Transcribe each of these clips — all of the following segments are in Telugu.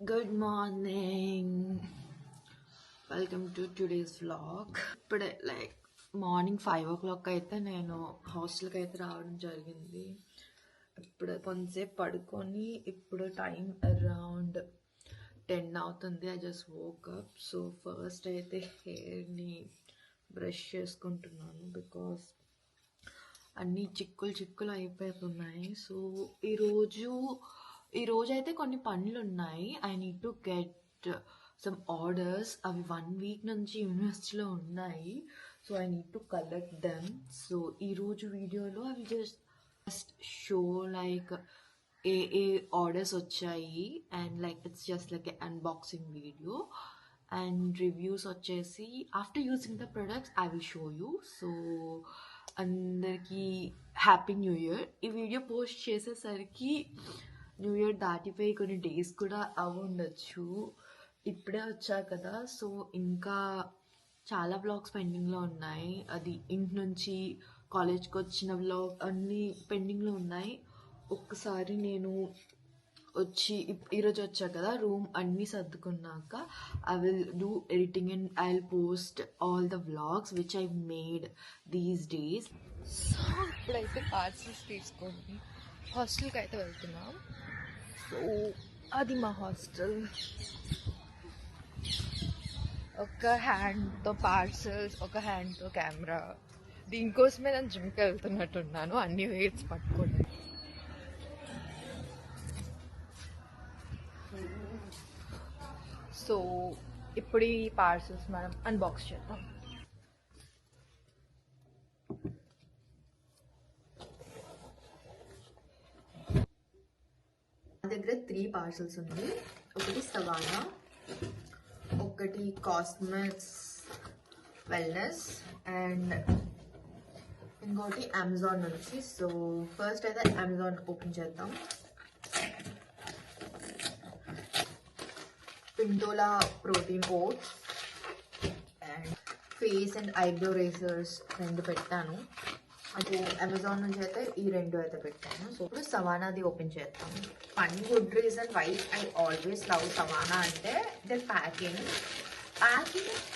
Good morning. Welcome to today's vlog. ఇప్పుడే మార్నింగ్ 5 o'clock అయితే నేను హాస్టల్కి అయితే రావడం జరిగింది. ఇప్పుడు కొంతసేపు పడుకొని ఇప్పుడు టైం అరౌండ్ 10 అవుతుంది. I just woke up. So first అయితే హెయిర్ని బ్రష్ చేసుకుంటున్నాను బికాస్ అన్నీ చిక్కులు అయిపోతున్నాయి. సో ఈరోజు అయితే కొన్ని పనులు ఉన్నాయి. I need to get some orders. అవి 1 week నుంచి యూనివర్సిటీలో ఉన్నాయి. So I need to collect them. So ఈరోజు వీడియోలో అవి జస్ట్ షో ఏ ఆర్డర్స్ వచ్చాయి and it's just unboxing video and reviews వచ్చేసి after using the products I will show you. So అందరికీ హ్యాపీ న్యూ ఇయర్. ఈ వీడియో పోస్ట్ చేసేసరికి న్యూ ఇయర్ దాటిపోయి కొన్ని డేస్ కూడా ఉండొచ్చు. ఇప్పుడే వచ్చా కదా, సో ఇంకా చాలా వ్లాగ్స్ పెండింగ్లో ఉన్నాయి. అది ఇంటి నుంచి కాలేజ్కి వచ్చిన వ్లాగ్ అన్నీ పెండింగ్లో ఉన్నాయి. ఒక్కసారి నేను ఈరోజు వచ్చా కదా, రూమ్ అన్నీ సర్దుకున్నాక I will do editing and I will post all the vlogs which I made these days. So ఇప్పుడైతే పార్సల్స్ తీసుకొని హాస్టల్కి అయితే వెళ్తున్నాం. సో అది మా హాస్టల్. ఒక హ్యాండ్తో పార్సల్స్, ఒక హ్యాండ్తో కెమెరా. దీనికోసమే నేను జిమ్కి వెళ్తున్నట్టున్నాను, అన్ని వెయిట్స్ పట్టుకోండి. సో ఇప్పుడు ఈ పార్సల్స్ మనం అన్బాక్స్ చేద్దాం. నా దగ్గర 3 పార్సల్స్ ఉంది. ఒకటి సవానా, ఒకటి కాస్మెట్స్ వెల్నెస్ అండ్ ఇంకోటి అమెజాన్ నుంచి. సో ఫస్ట్ అయితే అమెజాన్ ఓపెన్ చేద్దాం. Pintola protein oats and face and eyebrow razors 2 పెట్టాను. అది అమెజాన్ నుంచి అయితే ఈ 2 అయితే పెట్టాను. సో ఇప్పుడు సవానాది ఓపెన్ చేద్దాం. One good reason why I always love Savana అంటే ద ప్యాకింగ్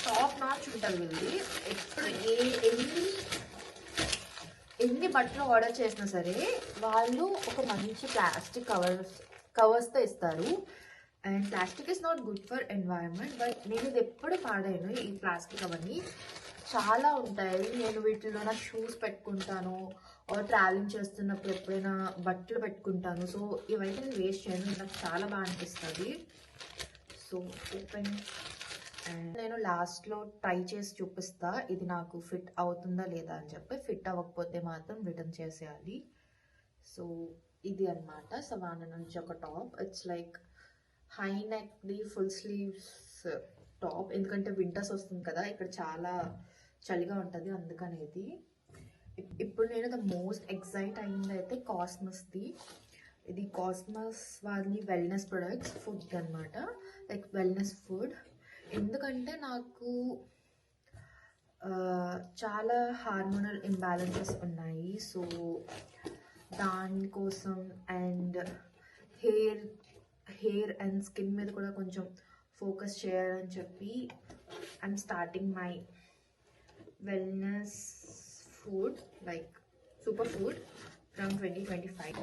టాప్ నాచ్ ఉంటుంది వీళ్ళది. ఎప్పుడు ఎన్ని బట్టలు ఆర్డర్ చేసినా సరే వాళ్ళు ఒక మంచి ప్లాస్టిక్ కవర్స్తో ఇస్తారు. And plastic is not good for environment, but నేను ఇది ఎప్పుడు పాడాను. ఈ ప్లాస్టిక్ అవన్నీ చాలా ఉంటాయి. నేను వీటిలో నా షూస్ పెట్టుకుంటాను, ట్రావెలింగ్ చేస్తున్నప్పుడు ఎప్పుడైనా బట్టలు పెట్టుకుంటాను. సో ఇవైతే నేను వేస్ట్ చేయను, నాకు చాలా బాగా అనిపిస్తుంది. So open. అండ్ నేను లాస్ట్లో ట్రై చేసి చూపిస్తా ఇది నాకు ఫిట్ అవుతుందా లేదా అని చెప్పి. ఫిట్ అవ్వకపోతే మాత్రం రిటర్న్ చేసేయాలి. సో ఇది అన్నమాట సవానా నుంచి ఒక టాప్. ఇట్స్ హై నెక్ది ఫుల్ స్లీవ్స్ టాప్. ఎందుకంటే వింటర్స్ వస్తుంది కదా, ఇక్కడ చాలా చలిగా ఉంటుంది అందుకనేది. ఇప్పుడు నేను ద మోస్ట్ ఎక్సైట్ అయింది అయితే కాస్మస్ది. ఇది కాస్మస్ వాళ్ళ వెల్నెస్ ప్రొడక్ట్స్ ఫుడ్ అనమాట, వెల్నెస్ ఫుడ్. ఎందుకంటే నాకు చాలా హార్మోనల్ ఇంబ్యాలెన్సెస్ ఉన్నాయి. సో దానికోసం అండ్ హెయిర్ అండ్ స్కిన్ మీద కూడా కొంచెం ఫోకస్ చేయాలని చెప్పి I'm starting my wellness food super food from 2025.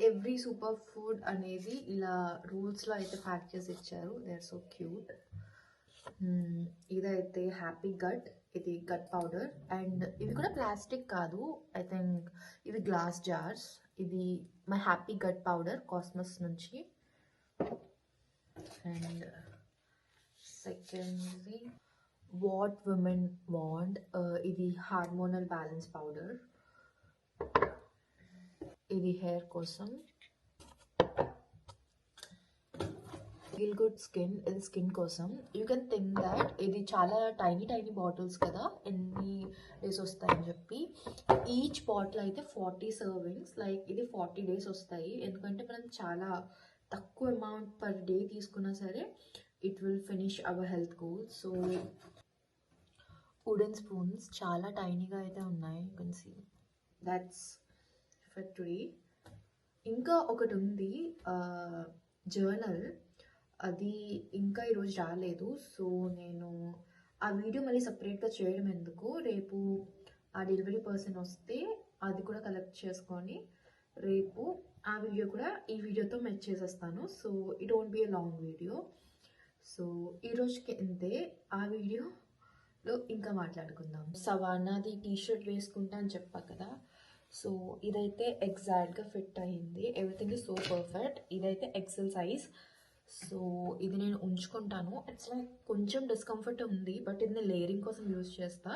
Every super food అనేది ఇలా రూల్స్లో అయితే ప్యాక్ చేసి ఇచ్చారు. They are so cute. ఇదైతే హ్యాపీ గట్, ఇది గట్ పౌడర్. అండ్ ఇవి కూడా ప్లాస్టిక్ కాదు, ఐ థింక్ ఇవి గ్లాస్ జార్స్. ఇది my happy gut powder cosmos నుంచి. అండ్ సెకండ్ది వాట్ విమెన్ వాంట్, ఇది హార్మోనల్ బ్యాలెన్స్ పౌడర్. ఇది హెయిర్ కోసం. ఫీల్ గుడ్ స్కిన్, ఇది స్కిన్ కోసం. యూ కెన్ థింక్ దాట్ ఇది చాలా టైనీ బాటిల్స్ కదా, ఎన్ని డేస్ వస్తాయని చెప్పి. ఈచ్ బాటిల్ అయితే 40 servings, ఇది 40 days వస్తాయి. ఎందుకంటే మనం చాలా తక్కువ అమౌంట్ పర్ డే తీసుకున్నా సరే it will finish our health goals. So wooden spoons చాలా టైనీగా అయితే ఉన్నాయి. You can see that's for today. ఇంకా ఒకటి ఉంది, జర్నల్ అది ఇంకా ఈరోజు రాలేదు. సో నేను ఆ వీడియో మళ్ళీ సపరేట్గా చేయడం ఎందుకు, రేపు ఆ డెలివరీ పర్సన్ వస్తే అది కూడా కలెక్ట్ చేసుకొని రేపు ఆ వీడియో కూడా ఈ వీడియోతో మెచ్ చేసేస్తాను. So it won't be a long video. So ఈరోజుకి ఇంతే. ఆ వీడియోలో ఇంకా మాట్లాడుకుందాం. సవానాది టీషర్ట్ వేసుకుంటా అని చెప్పా కదా, సో ఇదైతే ఎగ్జాక్ట్గా ఫిట్ అయ్యింది. Everything is so perfect. ఇదైతే ఎక్సెల్ సైజ్. సో ఇది నేను ఉంచుకుంటాను. ఇట్స్ లైక్ కొంచెం డిస్కంఫర్ట్ ఉంది, బట్ ఇది లేయరింగ్ కోసం యూజ్ చేస్తా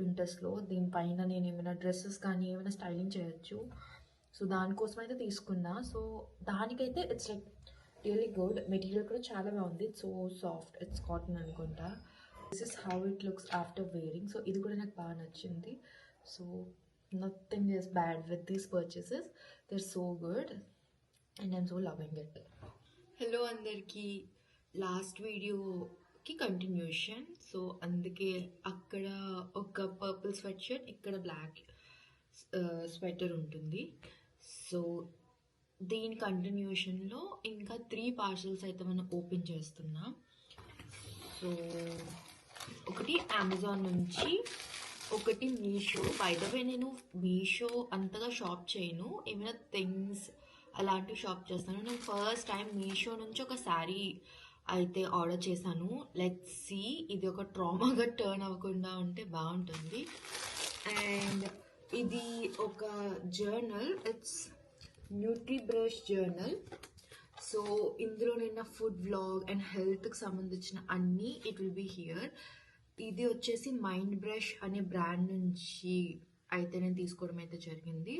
వింటర్స్లో. దీనిపైన నేను ఏమైనా డ్రెస్సెస్ కానీ ఏమైనా స్టైలింగ్ చేయొచ్చు. సో దానికోసం అయితే తీసుకున్నా. సో దానికైతే it's like really good. Material కూడా చాలా బాగుంది. సో సాఫ్ట్, ఇట్స్ కాటన్ అనుకుంటా. This is how it looks after wearing. So ఇది కూడా నాకు బాగా నచ్చింది. So nothing is bad with these purchases. They are so good and I'm so loving it. Hello అందరికీ, లాస్ట్ వీడియోకి కంటిన్యూషన్. సో అందుకే అక్కడ ఒక పర్పుల్ స్వెట్ షర్ట్, ఇక్కడ బ్లాక్ స్వెటర్ ఉంటుంది. సో దీని కంటిన్యూషన్లో ఇంకా 3 పార్సల్స్ అయితే మనం ఓపెన్ చేస్తున్నాం. సో ఒకటి అమెజాన్ నుంచి, ఒకటి మీషో. బై ద వే నేను మీషో అంతగా షాప్ చేయను, ఏమైనా థింగ్స్ అలాంటివి షాప్ చేస్తాను. నేను ఫస్ట్ టైం మీషో నుంచి ఒక శారీ అయితే ఆర్డర్ చేశాను. లెట్స్ సీ ఇది ఒక ట్రామాగా టర్న్ అవ్వకుండా ఉంటే బాగుంటుంది. అండ్ ఇది ఒక జర్నల్, ఇట్స్ న్యూట్రిబ్రష్ జర్నల్. సో ఇందులో నిన్న ఫుడ్ వ్లాగ్ అండ్ హెల్త్కి సంబంధించిన అన్నీ ఇట్ విల్ బి హియర్. ఇది వచ్చేసి మైండ్ బ్రష్ అనే బ్రాండ్ నుంచి అయితే నేను తీసుకోవడం అయితే జరిగింది.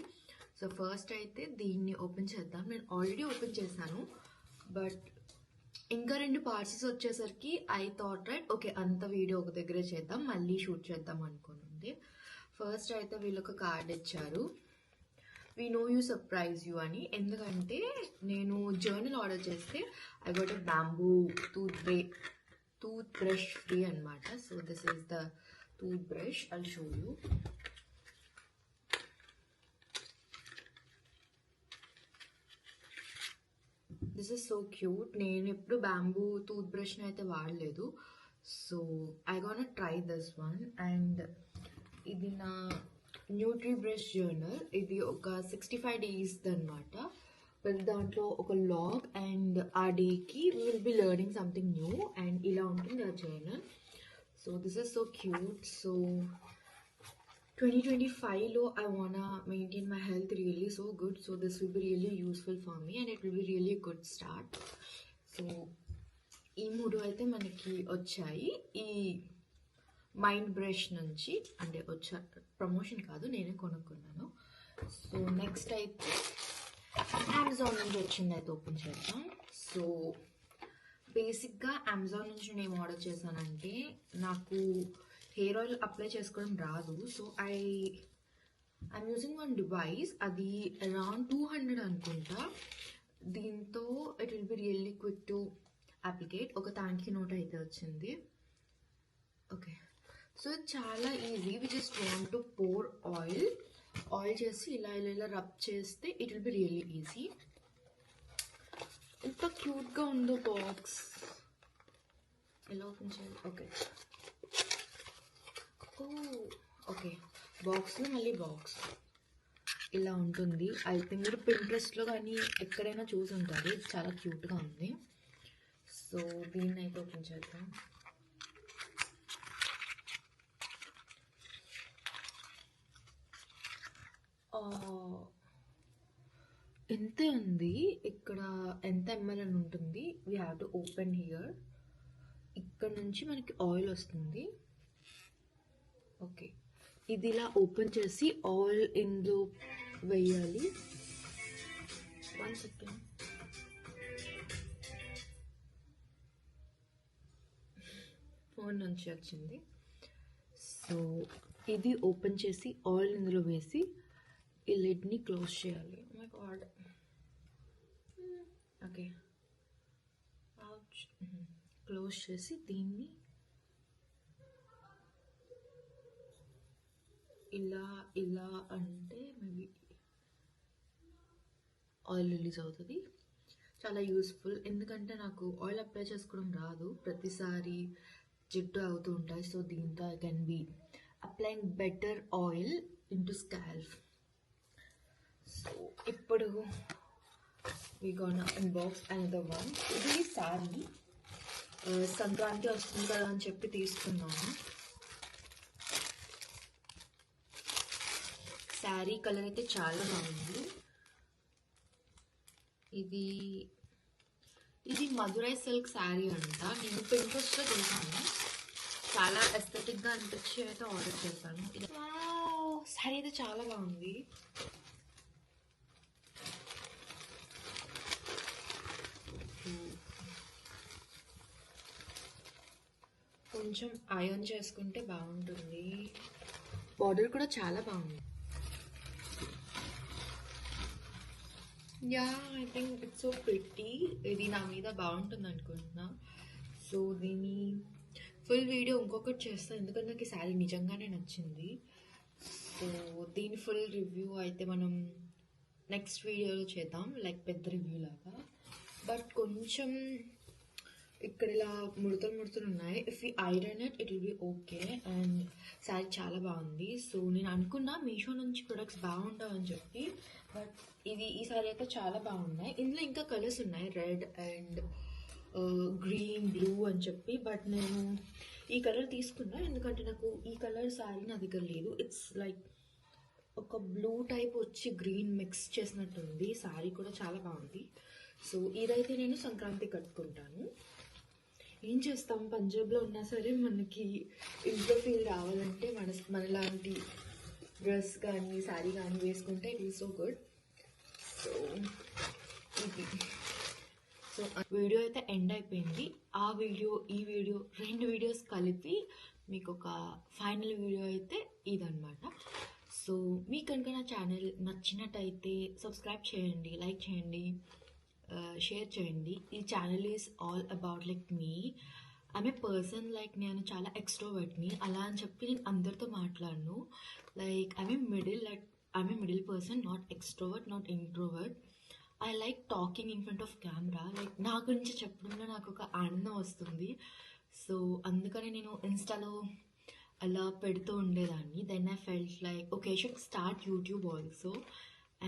సో ఫస్ట్ అయితే దీన్ని ఓపెన్ చేద్దాం. నేను ఆల్రెడీ ఓపెన్ చేశాను, బట్ ఇంకా 2 పార్సెస్ వచ్చేసరికి ఐ థాట్ రైట్ ఓకే అంత వీడియో ఒక దగ్గరే చేద్దాం, మళ్ళీ షూట్ చేద్దాం అనుకోనుంది. ఫస్ట్ అయితే వీళ్ళు ఒక కార్డ్ ఇచ్చారు, we know you surprise you అని. ఎందుకంటే నేను జర్నల్ ఆర్డర్ చేస్తే I got a bamboo toothbrush free అనమాట. So this is the toothbrush, I'll show you. This is so cute. నేను ఎప్పుడు బ్యాంబూ టూత్ బ్రష్ని అయితే వాడలేదు. So I gonna try this one. And ఇది నా న్యూట్రీ బ్రష్ జర్నల్. ఇది ఒక 65 days అనమాట. దాంట్లో ఒక లాగ్ అండ్ ఆ డేకి we will be learning something new. And ఇలా ఉంటుంది ఆ journal. So this is so cute. So 2025లో I wanna maintain my health really so good. So this will be really useful for me and it will be really a good start. So ఈ 3 అయితే మనకి వచ్చాయి ఈ మైండ్ బ్రష్ నుంచి. అంటే ప్రమోషన్ కాదు, నేనే కొనుక్కున్నాను. సో నెక్స్ట్ అయితే అమెజాన్ నుంచి వచ్చింది అయితే ఓపెన్ చేద్దాం. సో బేసిక్గా అమెజాన్ నుంచి నేను ఆర్డర్ చేశానంటే నాకు హెయిర్ ఆయిల్ అప్లై చేసుకోవడం రాదు. So I'm using one device, అది అరౌండ్ 200 అనుకుంటా. దీంతో it will be really quick to applicate. ఒక థ్యాంక్ యూ నోట్ అయితే వచ్చింది. ఓకే, సో చాలా easy. We just want to pour oil చేసి ఇలా ఇలా ఇలా రబ్ చేస్తే it will be really easy. ఎంత క్యూట్గా ఉందో బాక్స్. ఎలా ఓపెన్ చేయాలి? ఓకే ఓకే, బాక్స్లో మళ్ళీ బాక్స్ ఇలా ఉంటుంది. ఐ థింక్ మీరు పింట్రెస్ట్లో కానీ ఎక్కడైనా చూసి ఉంటారు. ఇది చాలా క్యూట్గా ఉంది. సో దీన్ని అయితే ఓపెన్ చేద్దాం. ఎంతే ఉంది ఇక్కడ, ఎంత ఎంఎల్ అని ఉంటుంది. We have to open here. ఇక్కడ నుంచి మనకి ఆయిల్ వస్తుంది. ఓకే, ఇది ఇలా ఓపెన్ చేసి ఆయిల్ ఇందులో వేయాలి. 1 second. ఫోన్ నుంచి వచ్చింది. సో ఇది ఓపెన్ చేసి ఆయిల్ ఇందులో వేసి ఈ లిడ్ని క్లోజ్ చేయాలి. My God. ఓకే, క్లోజ్ చేసి దీన్ని ఇలా ఇలా అంటే మేబీ ఆయిల్ రిలీజ్ అవుతుంది. చాలా యూస్ఫుల్. ఎందుకంటే నాకు ఆయిల్ అప్లై చేసుకోవడం రాదు, ప్రతిసారి జిడ్డు అవుతూ ఉంటాయి. సో దీంతో I can be applying better oil in to scalp. So ఇప్పుడు we gonna unbox another one. ఇది సారీ, సంక్రాంతి వస్తుంది కదా అని చెప్పి తీసుకున్నాను. శారీ కలర్ అయితే చాలా బాగుంది. ఇది మధురై సిల్క్ శారీ అంట. నేను పింట్రెస్ట్లో చూసాను, చాలా ఎస్థెటిక్గా అనిపించి అయితే ఆర్డర్ చేశాను. శారీ అయితే చాలా బాగుంది. కొంచెం ఐరన్ చేసుకుంటే బాగుంటుంది. బార్డర్ కూడా చాలా బాగుంది. Yeah, I think it's so pretty. ఇది నా మీద బాగుంటుంది అనుకుంటున్నా. సో దీని ఫుల్ వీడియో ఇంకొకటి చేస్తాను, ఎందుకంటే నాకు ఈ శారీ నిజంగానే నచ్చింది. సో దీని ఫుల్ రివ్యూ అయితే మనం నెక్స్ట్ వీడియోలో చేద్దాం, లైక్ పెద్ద రివ్యూ లాగా. బట్ కొంచెం ఇక్కడ ఇలా ముడతలు ఉన్నాయి. If you iron it will B okay. And sari చాలా బాగుంది. సో నేను అనుకున్నా మీషో నుంచి ప్రొడక్ట్స్ బాగుంటావు అని చెప్పి, బట్ ఈ శారీ అయితే చాలా బాగున్నాయి. ఇందులో ఇంకా కలర్స్ ఉన్నాయి, రెడ్ అండ్ గ్రీన్, బ్లూ అని చెప్పి. బట్ నేను ఈ కలర్ తీసుకున్నా ఎందుకంటే నాకు ఈ కలర్ శారీ నా దగ్గర లేదు. ఇట్స్ లైక్ ఒక బ్లూ టైప్ వచ్చి గ్రీన్ మిక్స్ చేసినట్టుంది. శారీ కూడా చాలా బాగుంది. సో ఇదైతే నేను సంక్రాంతి కట్టుకుంటాను. ఏం చేస్తాం, పంజాబ్లో ఉన్నా సరే మనకి ఇంట్లో ఫీల్ రావాలంటే మనలాంటి డ్రెస్ కానీ శారీ కానీ వేసుకుంటే it is so good. So ఇది సో వీడియో అయితే ఎండ్ అయిపోయింది. ఈ వీడియో 2 వీడియోస్ కలిపి మీకు ఒక ఫైనల్ వీడియో అయితే ఇదన్నమాట. సో మీకు కనుక నా ఛానల్ నచ్చినట్టయితే సబ్స్క్రైబ్ చేయండి, లైక్ చేయండి, షేర్ చేయండి. ఈ channel is all about like me. I'm a person, like నేను చాలా ఎక్స్ట్రోవర్ట్ని. అలా అని చెప్పి నేను అందరితో మాట్లాడను. Like I'm a middle person, not extrovert, not introvert. I like talking in front of camera. Like నా గురించి చెప్పడంలో నాకు ఒక ఆనందం వస్తుంది. సో అందుకని నేను ఇన్స్టాలో అలా పెడుతూ ఉండేదాన్ని. Then I felt like okay, I should start YouTube also.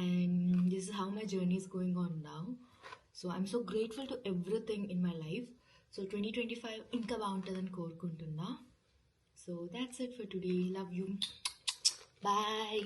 And this is how my journey is going on now. So I'm so grateful to everything in my life. So 2025 ఇంకా బాగుంటుందని కోరుకుంటున్నా. So that's it for today. Love you. Bye.